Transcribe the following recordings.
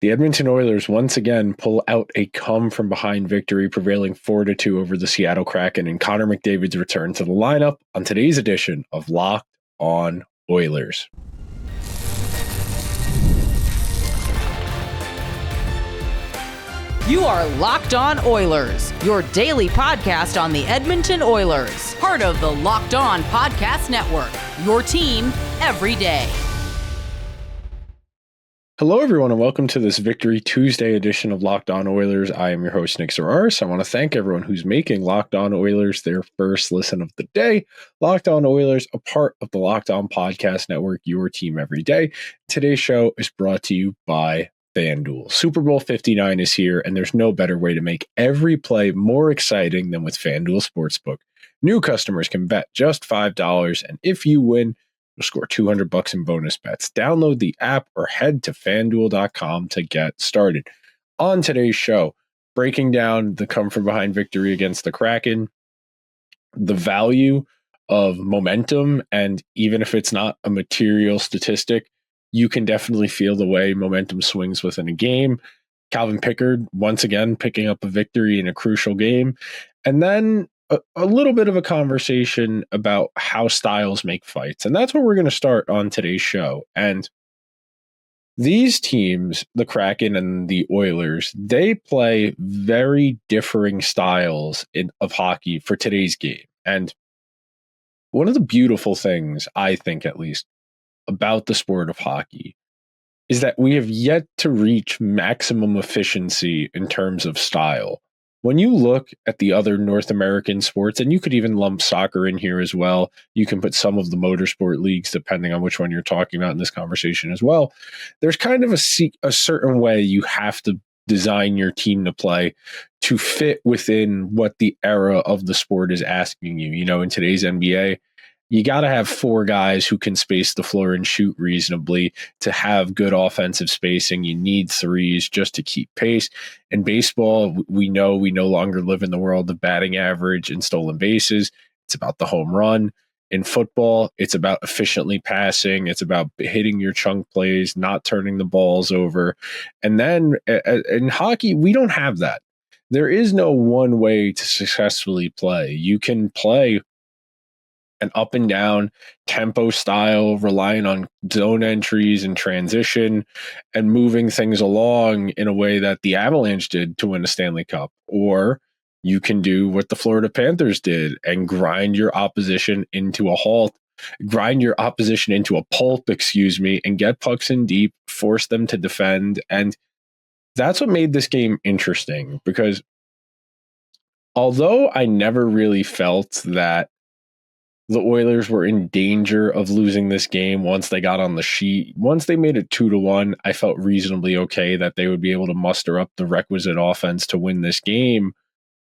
The Edmonton Oilers once again pull out a come-from-behind victory, prevailing 4-2 over the Seattle Kraken, and Connor McDavid's return to the lineup on today's edition of Locked On Oilers. You are Locked On Oilers, your daily podcast on the Edmonton Oilers, part of the Locked On Podcast Network, your team every day. Hello, everyone, and welcome to this Victory Tuesday edition of Locked On Oilers. I am your host, Nick Zararis. I want to thank everyone who's making Locked On Oilers their first listen of the day. Locked On Oilers, a part of the Locked On Podcast Network, your team every day. Today's show is brought to you by FanDuel. Super Bowl 59 is here, and there's no better way to make every play more exciting than with FanDuel Sportsbook. New customers can bet just $5, and if you win, you'll score $200 in bonus bets. Download the app or head to FanDuel.com to get started. On today's show, breaking down the come-from-behind victory against the Kraken, the value of momentum, and even if it's not a material statistic, you can definitely feel the way momentum swings within a game. Calvin Pickard, once again, picking up a victory in a crucial game. And then a little bit of a conversation about how styles make fights. And that's where we're going to start on today's show. And these teams, the Kraken and the Oilers, they play very differing styles of hockey for today's game. And one of the beautiful things, I think at least, about the sport of hockey is that we have yet to reach maximum efficiency in terms of style. When you look at the other North American sports, and you could even lump soccer in here as well, you can put some of the motorsport leagues, depending on which one you're talking about in this conversation as well. There's kind of a certain way you have to design your team to play to fit within what the era of the sport is asking you. You know, in today's NBA, you got to have four guys who can space the floor and shoot reasonably to have good offensive spacing. You need threes just to keep pace. In baseball, we know we no longer live in the world of batting average and stolen bases. It's about the home run. In football, it's about efficiently passing. It's about hitting your chunk plays, not turning the balls over. And then in hockey, we don't have that. There is no one way to successfully play. You can play an up and down tempo style, relying on zone entries and transition and moving things along in a way that the Avalanche did to win a Stanley Cup. Or you can do what the Florida Panthers did and grind your opposition into a pulp, and get pucks in deep, force them to defend. And that's what made this game interesting, because although I never really felt that the Oilers were in danger of losing this game once they got on the sheet. Once they made it 2-1, I felt reasonably okay that they would be able to muster up the requisite offense to win this game.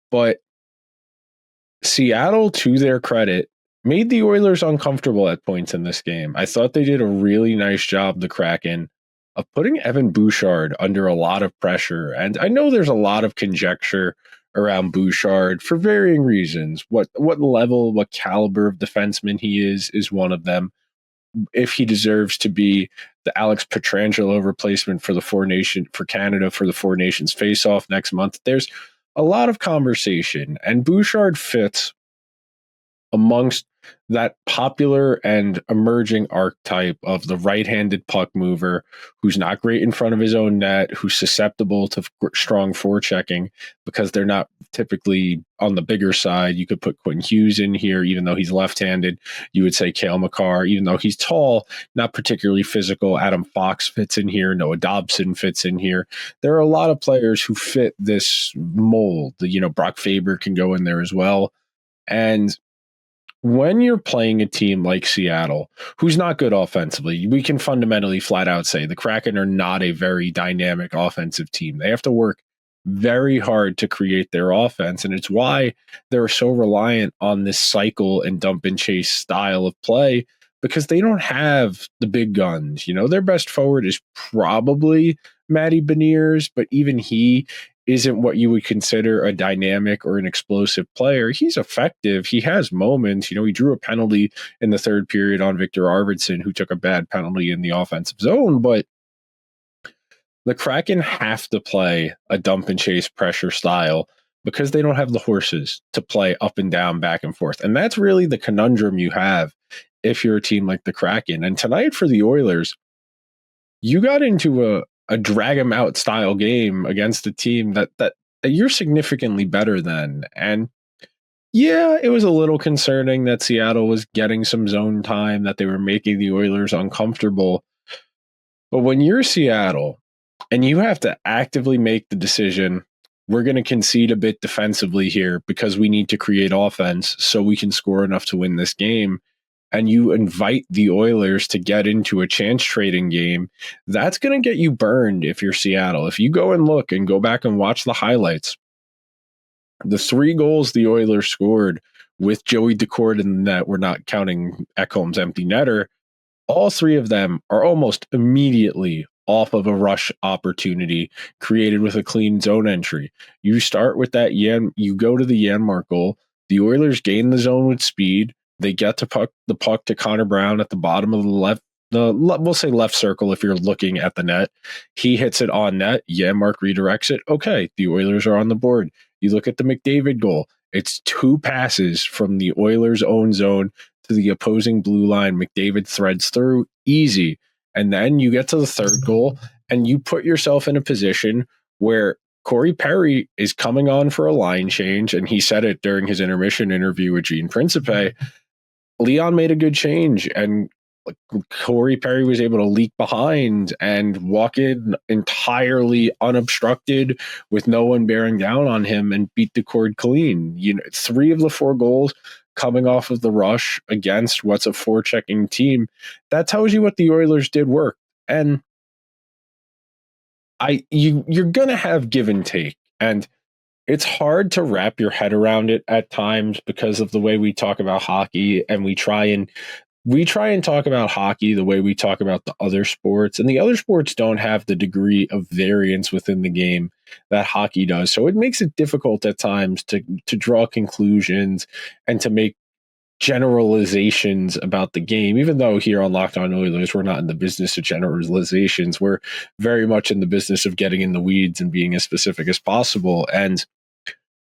But Seattle, to their credit, made the Oilers uncomfortable at points in this game. I thought they did a really nice job, the Kraken, of putting Evan Bouchard under a lot of pressure. And I know there's a lot of conjecture around Bouchard for varying reasons. What level, what caliber of defenseman he is one of them. If he deserves to be the Alex Pietrangelo replacement for Canada for the Four Nations face-off next month. There's a lot of conversation, and Bouchard fits amongst that popular and emerging archetype of the right-handed puck mover who's not great in front of his own net, who's susceptible to strong forechecking because they're not typically on the bigger side. You could put Quinn Hughes in here, even though he's left-handed. You would say Cale Makar, even though he's tall, not particularly physical. Adam Fox fits in here. Noah Dobson fits in here. There are a lot of players who fit this mold. You know, Brock Faber can go in there as well. And when you're playing a team like Seattle, who's not good offensively, we can fundamentally flat out say the Kraken are not a very dynamic offensive team. They have to work very hard to create their offense, and it's why they're so reliant on this cycle and dump and chase style of play, because they don't have the big guns. You know, their best forward is probably Matty Beniers, but even he isn't what you would consider a dynamic or an explosive player. He's effective. He has moments. You know, he drew a penalty in the third period on Victor Arvidsson, who took a bad penalty in the offensive zone. But The Kraken have to play a dump and chase pressure style because they don't have the horses to play up and down, back and forth. And that's really the conundrum you have if you're a team like the Kraken. And tonight for the Oilers, you got into a drag them out style game against a team that you're significantly better than. And yeah, it was a little concerning that Seattle was getting some zone time, that they were making the Oilers uncomfortable. But when you're Seattle and you have to actively make the decision, we're going to concede a bit defensively here because we need to create offense so we can score enough to win this game, and you invite the Oilers to get into a chance trading game, that's going to get you burned if you're Seattle. If you go and look and go back and watch the highlights, the 3 goals the Oilers scored with Joey Daccord in the net, we're not counting Ekholm's empty netter, all 3 of them are almost immediately off of a rush opportunity created with a clean zone entry. You start with that you go to the Janmark goal. The Oilers gain the zone with speed. They get the puck to Connor Brown at the bottom of we'll say left circle if you're looking at the net. He hits it on net. Janmark redirects it. Okay, the Oilers are on the board. You look at the McDavid goal. It's 2 passes from the Oilers' own zone to the opposing blue line. McDavid threads through, easy. And then you get to the 3rd goal and you put yourself in a position where Corey Perry is coming on for a line change. And he said it during his intermission interview with Gene Principe. Leon made a good change, and Corey Perry was able to leak behind and walk in entirely unobstructed with no one bearing down on him and beat the cord clean. 3 of the 4 goals coming off of the rush against what's a forechecking team. That tells you what the Oilers did work. And you're going to have give and take. And it's hard to wrap your head around it at times because of the way we talk about hockey, and we try and talk about hockey the way we talk about the other sports, and the other sports don't have the degree of variance within the game that hockey does. So it makes it difficult at times to draw conclusions and to make generalizations about the game, even though here on Locked On Oilers, we're not in the business of generalizations. We're very much in the business of getting in the weeds and being as specific as possible. And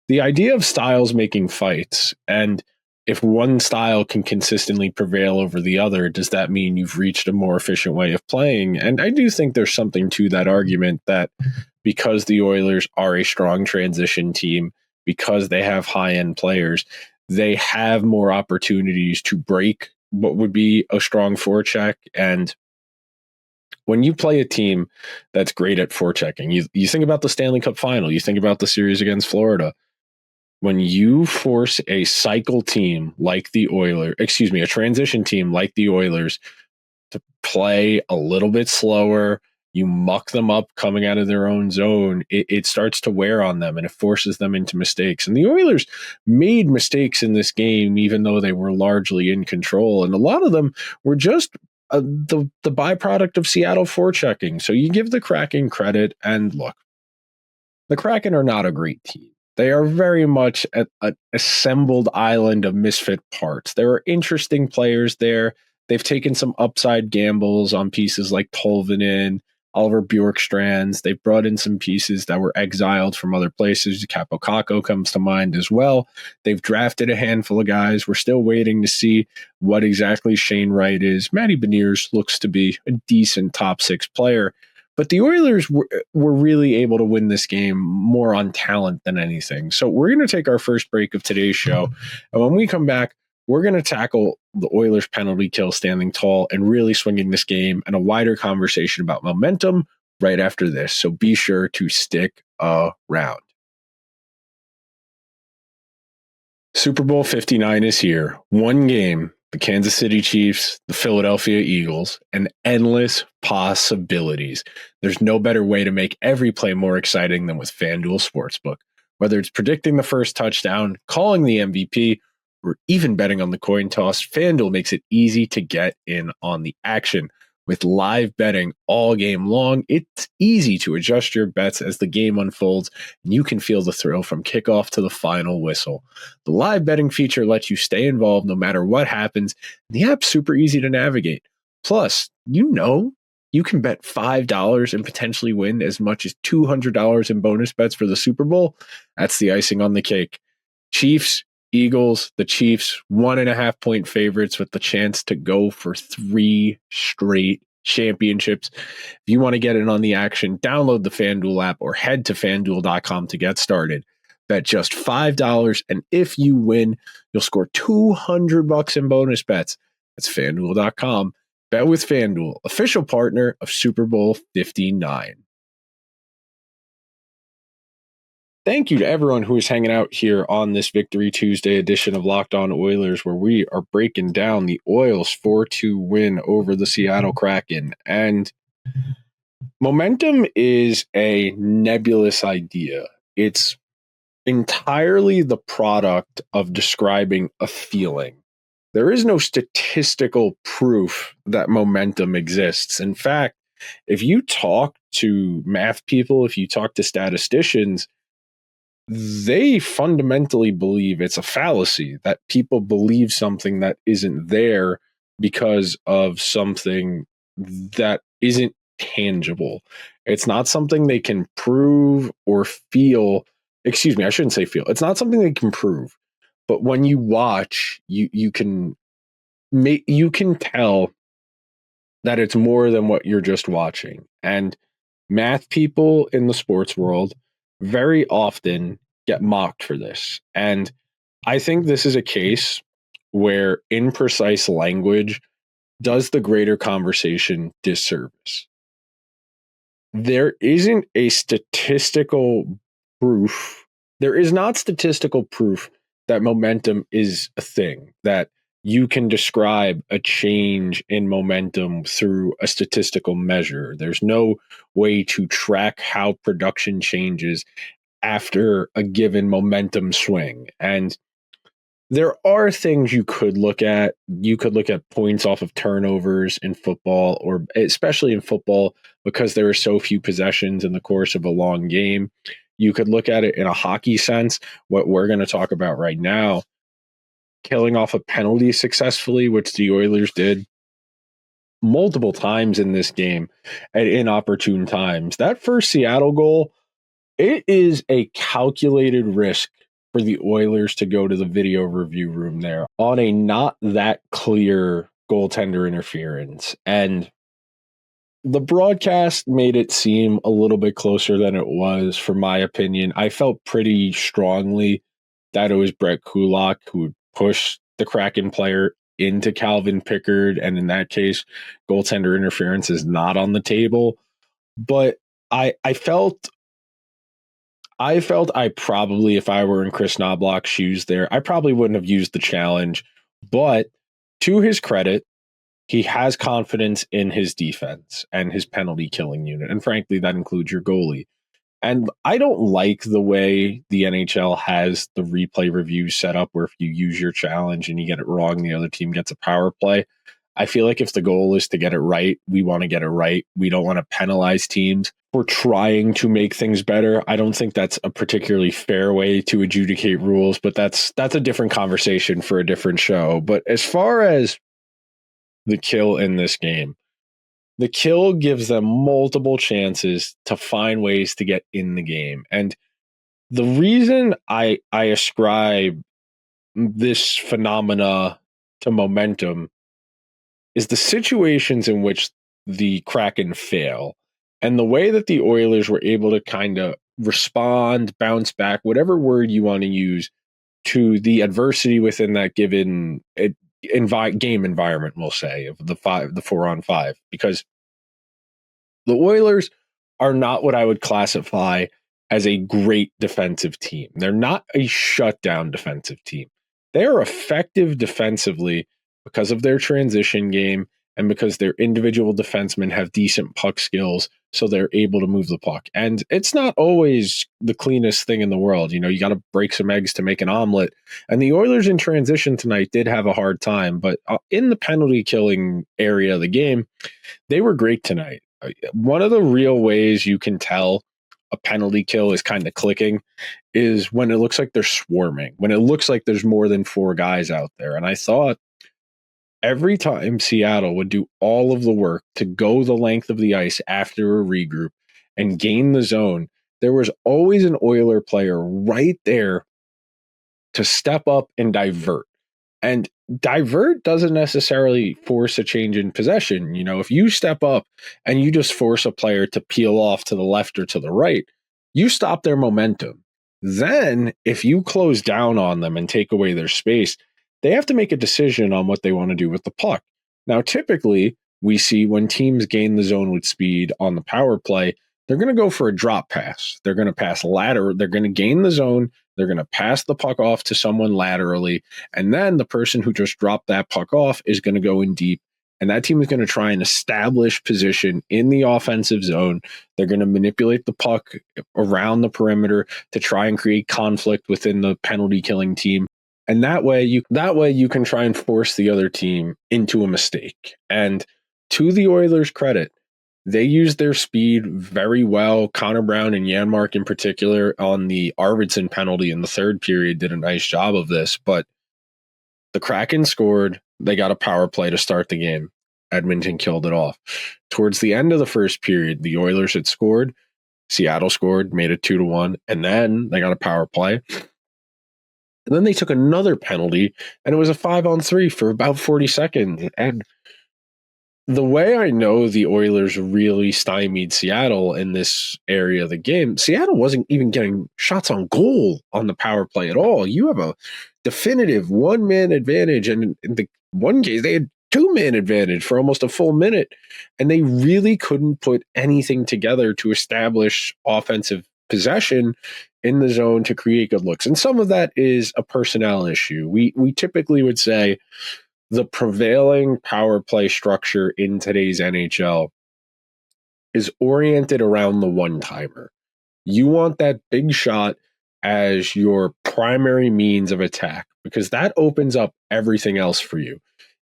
the idea of styles making fights, and if one style can consistently prevail over the other, does that mean you've reached a more efficient way of playing? And I do think there's something to that argument, that because the Oilers are a strong transition team, because they have high-end players, they have more opportunities to break what would be a strong forecheck. And when you play a team that's great at forechecking, you think about the Stanley Cup final, you think about the series against Florida. When you force a cycle team like the Oilers, a transition team like the Oilers to play a little bit slower, you muck them up coming out of their own zone, it starts to wear on them, and it forces them into mistakes. And the Oilers made mistakes in this game, even though they were largely in control. And a lot of them were just the byproduct of Seattle forechecking. So you give the Kraken credit, and look, the Kraken are not a great team. They are very much an assembled island of misfit parts. There are interesting players there. They've taken some upside gambles on pieces like Tolvanen, Oliver Bjorkstrands. They've brought in some pieces that were exiled from other places. Capo Caco comes to mind as well. They've drafted a handful of guys. We're still waiting to see what exactly Shane Wright is. Matty Beniers looks to be a decent top 6 player. But the Oilers were really able to win this game more on talent than anything. So we're going to take our first break of today's show. And when we come back, we're going to tackle the Oilers penalty kill standing tall and really swinging this game, and a wider conversation about momentum right after this. So be sure to stick around. Super Bowl 59 is here. One game. The Kansas City Chiefs, the Philadelphia Eagles, and endless possibilities. There's no better way to make every play more exciting than with FanDuel Sportsbook. Whether it's predicting the first touchdown, calling the MVP, or even betting on the coin toss, FanDuel makes it easy to get in on the action. With live betting all game long, it's easy to adjust your bets as the game unfolds, and you can feel the thrill from kickoff to the final whistle. The live betting feature lets you stay involved no matter what happens, and the app's super easy to navigate. Plus, You can bet $5 and potentially win as much as $200 in bonus bets for the Super Bowl. That's the icing on the cake. Chiefs, Eagles, the Chiefs, 1.5 point favorites with the chance to go for 3 straight championships. If you want to get in on the action, download the FanDuel app or head to FanDuel.com to get started. Bet just $5, and if you win, you'll score $200 in bonus bets. That's FanDuel.com. Bet with FanDuel, official partner of Super Bowl 59. Thank you to everyone who is hanging out here on this Victory Tuesday edition of Locked On Oilers, where we are breaking down the Oilers' 4-2 win over the Seattle Kraken. And momentum is a nebulous idea. It's entirely the product of describing a feeling. There is no statistical proof that momentum exists. In fact, if you talk to math people, if you talk to statisticians, they fundamentally believe it's a fallacy, that people believe something that isn't there because of something that isn't tangible. It's not something they can prove or feel. Excuse me, I shouldn't say feel. It's not something they can prove. But when you watch, you can tell that it's more than what you're just watching. And math people in the sports world very often get mocked for this. And I think this is a case where imprecise language does the greater conversation disservice. There isn't a statistical proof. There is not statistical proof that momentum is a thing, that you can describe a change in momentum through a statistical measure. There's no way to track how production changes after a given momentum swing. And there are things you could look at. You could look at points off of turnovers in football, or especially in football, because there are so few possessions in the course of a long game. You could look at it in a hockey sense, what we're going to talk about right now, killing off a penalty successfully, which the Oilers did multiple times in this game at inopportune times. That first Seattle goal, it is a calculated risk for the Oilers to go to the video review room there on a not that clear goaltender interference. And the broadcast made it seem a little bit closer than it was, for my opinion. I felt pretty strongly that it was Brett Kulak who would push the Kraken player into Calvin Pickard, and in that case, goaltender interference is not on the table. But I felt I probably, if I were in Chris Knobloch's shoes there, I probably wouldn't have used the challenge. But to his credit, he has confidence in his defense and his penalty killing unit. And frankly, that includes your goalie. And I don't like the way the NHL has the replay review set up, where if you use your challenge and you get it wrong, the other team gets a power play. I feel like if the goal is to get it right, we want to get it right. We don't want to penalize teams for trying to make things better. I don't think that's a particularly fair way to adjudicate rules, but that's a different conversation for a different show. But as far as the kill in this game, the kill gives them multiple chances to find ways to get in the game. And the reason I ascribe this phenomena to momentum is the situations in which the Kraken fail and the way that the Oilers were able to kind of respond, bounce back, whatever word you want to use, to the adversity within that given game environment, we'll say, of the 4-on-5, because the Oilers are not what I would classify as a great defensive team. They're not a shutdown defensive team. They are effective defensively because of their transition game and because their individual defensemen have decent puck skills, so they're able to move the puck. And it's not always the cleanest thing in the world. You know, you got to break some eggs to make an omelet. And the Oilers in transition tonight did have a hard time, but in the penalty killing area of the game, they were great tonight. One of the real ways you can tell a penalty kill is kind of clicking is when it looks like they're swarming, when it looks like there's more than 4 guys out there. And I thought every time Seattle would do all of the work to go the length of the ice after a regroup and gain the zone, there was always an Oiler player right there to step up and divert. And divert doesn't necessarily force a change in possession. You know, if you step up and you just force a player to peel off to the left or to the right, you stop their momentum. Then, if you close down on them and take away their space, they have to make a decision on what they want to do with the puck. Now, typically, we see when teams gain the zone with speed on the power play, they're going to go for a drop pass. They're going to pass lateral. They're going to gain the zone. They're going to pass the puck off to someone laterally. And then the person who just dropped that puck off is going to go in deep. And that team is going to try and establish position in the offensive zone. They're going to manipulate the puck around the perimeter to try and create conflict within the penalty killing team. And that way you can try and force the other team into a mistake. And to the Oilers' credit, they used their speed very well. Connor Brown and Janmark in particular on the Arvidsson penalty in the third period did a nice job of this. But the Kraken scored. They got a power play to start the game. Edmonton killed it off. Towards the end of the first period, the Oilers had scored. Seattle scored, made it 2-1. And then they got a power play. And then they took another penalty, and it was a 5-on-3 for about 40 seconds. And the way I know the Oilers really stymied Seattle in this area of the game, Seattle wasn't even getting shots on goal on the power play at all. You have a definitive one-man advantage, and in the one case, they had two-man advantage for almost a full minute, and they really couldn't put anything together to establish offensive possession in the zone to create good looks. And some of that is a personnel issue. We typically would say the prevailing power play structure in today's NHL is oriented around the one-timer. You want that big shot as your primary means of attack because that opens up everything else for you.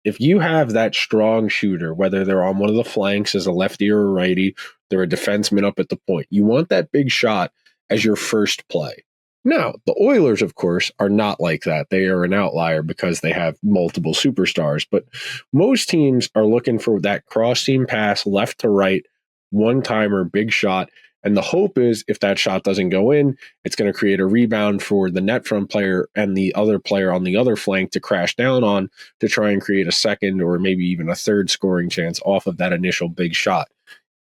If you have that strong shooter, whether they're on one of the flanks as a lefty or a righty, they're a defenseman up at the point, you want that big shot as your first play. Now, the Oilers, of course, are not like that. They are an outlier because they have multiple superstars. But most teams are looking for that cross-team pass, left to right, one-timer, big shot. And the hope is if that shot doesn't go in, it's going to create a rebound for the net front player and the other player on the other flank to crash down on to try and create a second or maybe even a third scoring chance off of that initial big shot.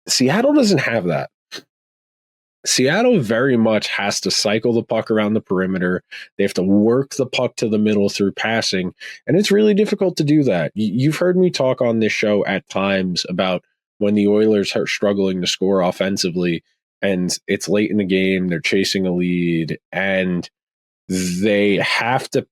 Seattle doesn't have that. Seattle very much has to cycle the puck around the perimeter. They have to work the puck to the middle through passing, and it's really difficult to do that. You've heard me talk on this show at times about when the Oilers are struggling to score offensively, and it's late in the game, they're chasing a lead, and they have to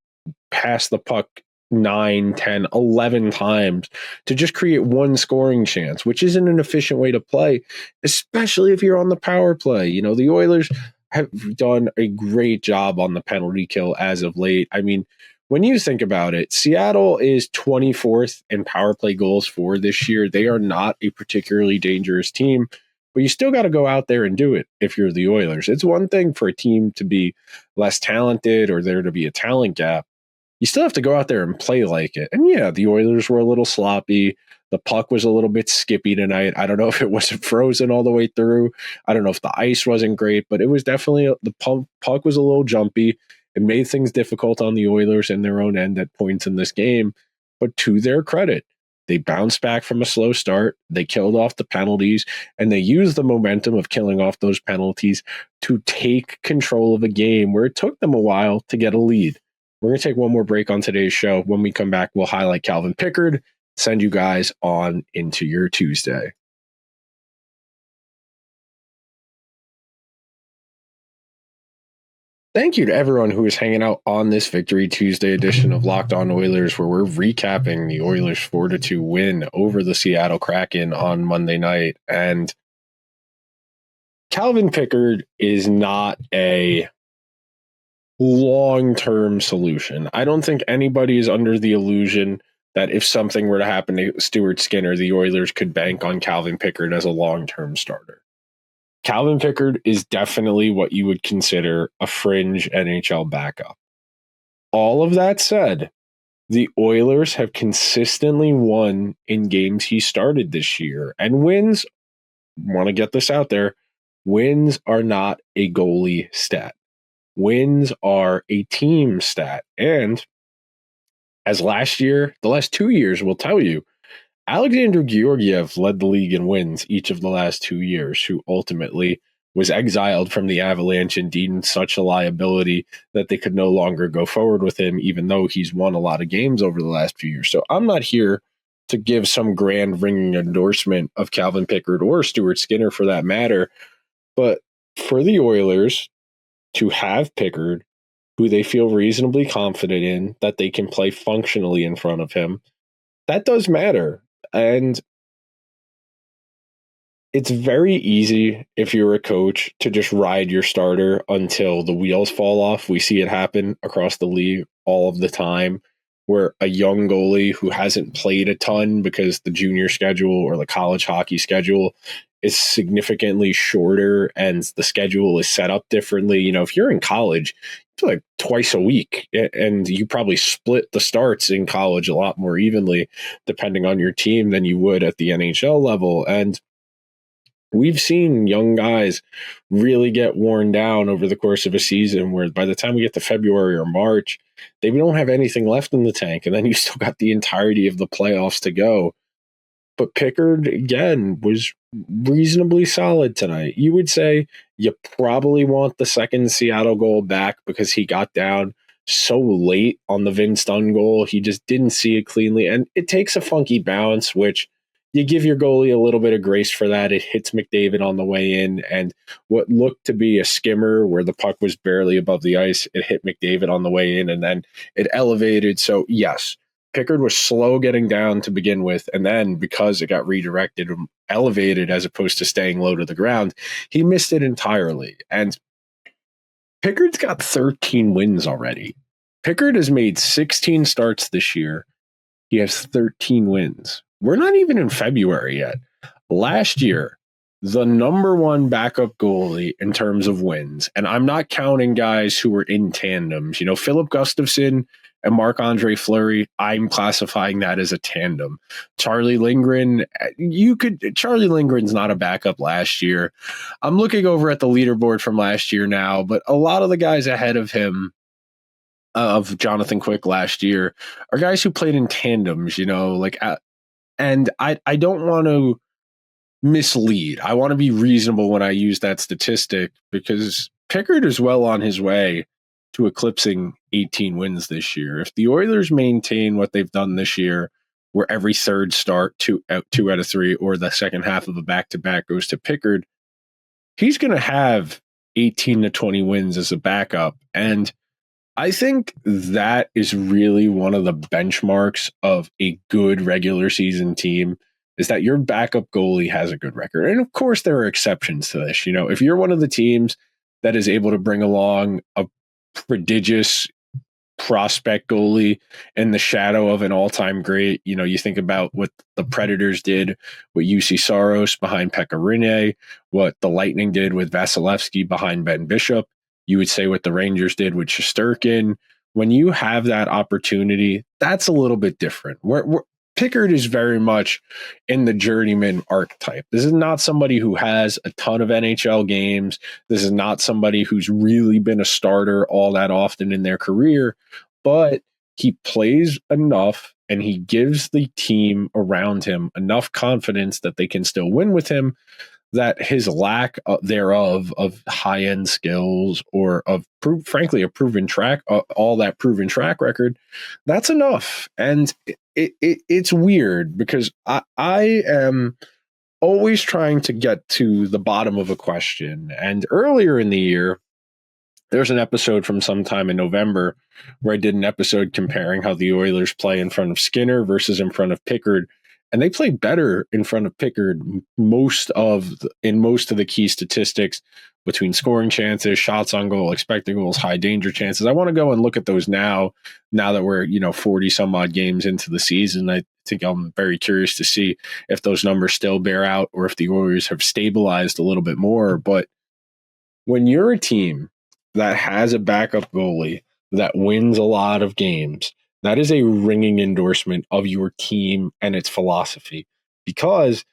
pass the puck 9, 10, 11 times to just create one scoring chance, which isn't an efficient way to play, especially if you're on the power play. You know, the Oilers have done a great job on the penalty kill as of late. I mean, when you think about it, Seattle is 24th in power play goals for this year. They are not a particularly dangerous team, but you still got to go out there and do it if you're the Oilers. It's one thing for a team to be less talented or there to be a talent gap. You still have to go out there and play like it. And yeah, the Oilers were a little sloppy. The puck was a little bit skippy tonight. I don't know if it wasn't frozen all the way through. I don't know if the ice wasn't great, but it was definitely, the puck was a little jumpy. It made things difficult on the Oilers in their own end at points in this game. But to their credit, they bounced back from a slow start. They killed off the penalties, and they used the momentum of killing off those penalties to take control of a game where it took them a while to get a lead. We're going to take one more break on today's show. When we come back, we'll highlight Calvin Pickard, send you guys on into your Tuesday. Thank you to everyone who is hanging out on this Victory Tuesday edition of Locked On Oilers, where we're recapping the Oilers 4-2 win over the Seattle Kraken on Monday night. And Calvin Pickard is not a long-term solution. I don't think anybody is under the illusion that if something were to happen to Stuart Skinner, the Oilers could bank on Calvin Pickard as a long-term starter. Calvin Pickard is definitely what you would consider a fringe NHL backup. All of that said, The Oilers have consistently won in games he started this year. And wins, want to get this out there, wins are not a goalie stat. Wins are a team stat. And as last year, the last 2 years will tell you, Alexander Georgiev led the league in wins each of the last 2 years, who ultimately was exiled from the Avalanche and deemed such a liability that they could no longer go forward with him, even though he's won a lot of games over the last few years. So I'm not here to give some grand ringing endorsement of Calvin Pickard or Stuart Skinner for that matter, but for the Oilers to have Pickard, who they feel reasonably confident in, that they can play functionally in front of him, that does matter. And it's very easy if you're a coach to just ride your starter until the wheels fall off. We see it happen across the league all of the time, where a young goalie who hasn't played a ton because the junior schedule or the college hockey schedule is significantly shorter and the schedule is set up differently. You know, if you're in college, you play like twice a week and you probably split the starts in college a lot more evenly depending on your team than you would at the NHL level. And we've seen young guys really get worn down over the course of a season where by the time we get to February or March, they don't have anything left in the tank. And then you still got the entirety of the playoffs to go. But Pickard, again, was reasonably solid tonight. You would say you probably want the second Seattle goal back because he got down so late on the Vince Dunn goal. He just didn't see it cleanly. And it takes a funky bounce, which you give your goalie a little bit of grace for that. It hits McDavid on the way in, and what looked to be a skimmer where the puck was barely above the ice, it hit McDavid on the way in, and then it elevated. So, yes, Pickard was slow getting down to begin with, and then because it got redirected, elevated as opposed to staying low to the ground, he missed it entirely. And Pickard's got 13 wins already. Pickard has made 16 starts this year. He has 13 wins. We're not even in February yet. Last year, the number one backup goalie in terms of wins, and I'm not counting guys who were in tandems. You know, Philip Gustafson and Marc-Andre Fleury, I'm classifying that as a tandem. Charlie Lindgren, Charlie Lindgren's not a backup last year. I'm looking over at the leaderboard from last year now, but a lot of the guys ahead of him, of Jonathan Quick last year, are guys who played in tandems, you know, like, and I don't want to mislead. I want to be reasonable when I use that statistic because Pickard is well on his way to eclipsing 18 wins this year. If the Oilers maintain what they've done this year, where every third start, two out of three, or the second half of a back-to-back goes to Pickard, he's going to have 18 to 20 wins as a backup. And I think that is really one of the benchmarks of a good regular season team, is that your backup goalie has a good record. And of course, there are exceptions to this. You know, if you're one of the teams that is able to bring along a prodigious prospect goalie in the shadow of an all-time great, you know, you think about what the Predators did with UC Saros behind Pekka Rinne, what the Lightning did with Vasilevsky behind Ben Bishop. You would say what the Rangers did with Shesterkin. When you have that opportunity, that's a little bit different. Pickard is very much in the journeyman archetype. This is not somebody who has a ton of NHL games. This is not somebody who's really been a starter all that often in their career, but he plays enough and he gives the team around him enough confidence that they can still win with him, that his lack thereof of high-end skills or of frankly a proven track, all that proven track record, that's enough. And it's weird because I am always trying to get to the bottom of a question. And earlier in the year, there's an episode from sometime in November where I did an episode comparing how the Oilers play in front of Skinner versus in front of Pickard. And they played better in front of Pickard in most of the key statistics between scoring chances, shots on goal, expected goals, high danger chances. I want to go and look at those now that we're, 40 some odd games into the season. I think I'm very curious to see if those numbers still bear out or if the Warriors have stabilized a little bit more. But when you're a team that has a backup goalie that wins a lot of games, That is a ringing endorsement of your team and its philosophy. Because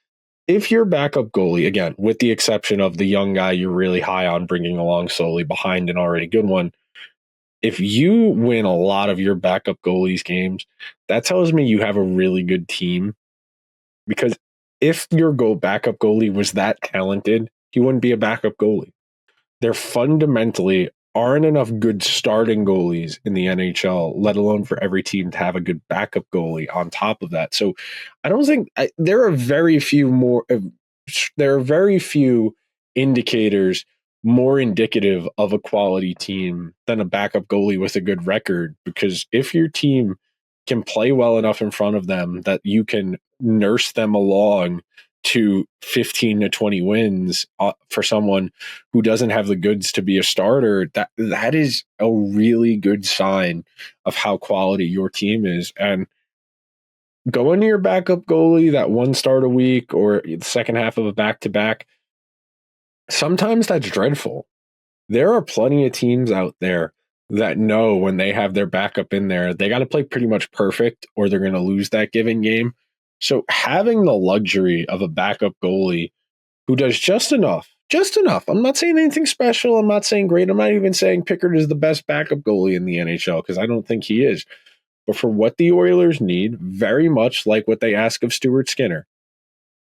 if your backup goalie, again, with the exception of the young guy you're really high on bringing along slowly behind an already good one, if you win a lot of your backup goalies games, that tells me you have a really good team. Because if your backup goalie was that talented, he wouldn't be a backup goalie. There fundamentally aren't enough good starting goalies in the NHL, let alone for every team to have a good backup goalie on top of that. So I don't think there are very few indicators more indicative of a quality team than a backup goalie with a good record. Because if your team can play well enough in front of them that you can nurse them along to 15 to 20 wins for someone who doesn't have the goods to be a starter, that is a really good sign of how quality your team is. And going to your backup goalie that one start a week or the second half of a back-to-back, sometimes that's dreadful. There are plenty of teams out there that know when they have their backup in there, they got to play pretty much perfect or they're going to lose that given game. So having the luxury of a backup goalie who does just enough. I'm not saying anything special. I'm not saying great. I'm not even saying Pickard is the best backup goalie in the NHL because I don't think he is. But for what the Oilers need, very much like what they ask of Stuart Skinner,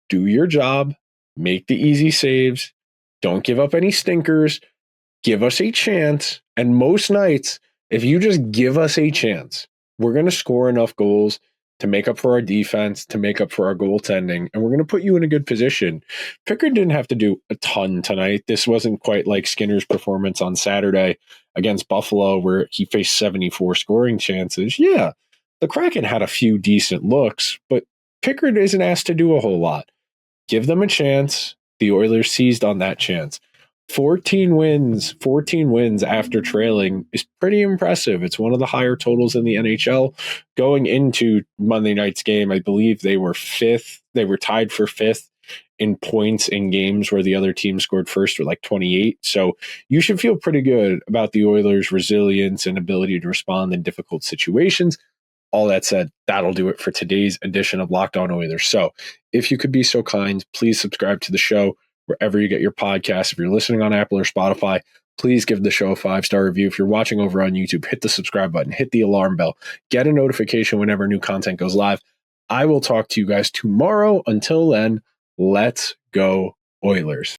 do your job, make the easy saves, don't give up any stinkers, give us a chance. And most nights, if you just give us a chance, we're going to score enough goals to make up for our defense, to make up for our goaltending, and we're going to put you in a good position. Pickard didn't have to do a ton tonight. This wasn't quite like Skinner's performance on Saturday against Buffalo, where he faced 74 scoring chances. Yeah, the Kraken had a few decent looks, but Pickard isn't asked to do a whole lot. Give them a chance. The Oilers seized on that chance. 14 wins after trailing is pretty impressive. It's one of the higher totals in the NHL. Going into Monday night's game, I believe they were fifth. They were tied for fifth in points in games where the other team scored first with like 28. So you should feel pretty good about the Oilers' resilience and ability to respond in difficult situations. All that said, that'll do it for today's edition of Locked On Oilers. So if you could be so kind, please subscribe to the show wherever you get your podcasts. If you're listening on Apple or Spotify, please give the show a 5-star review. If you're watching over on YouTube, hit the subscribe button, hit the alarm bell, get a notification whenever new content goes live. I will talk to you guys tomorrow. Until then, let's go Oilers.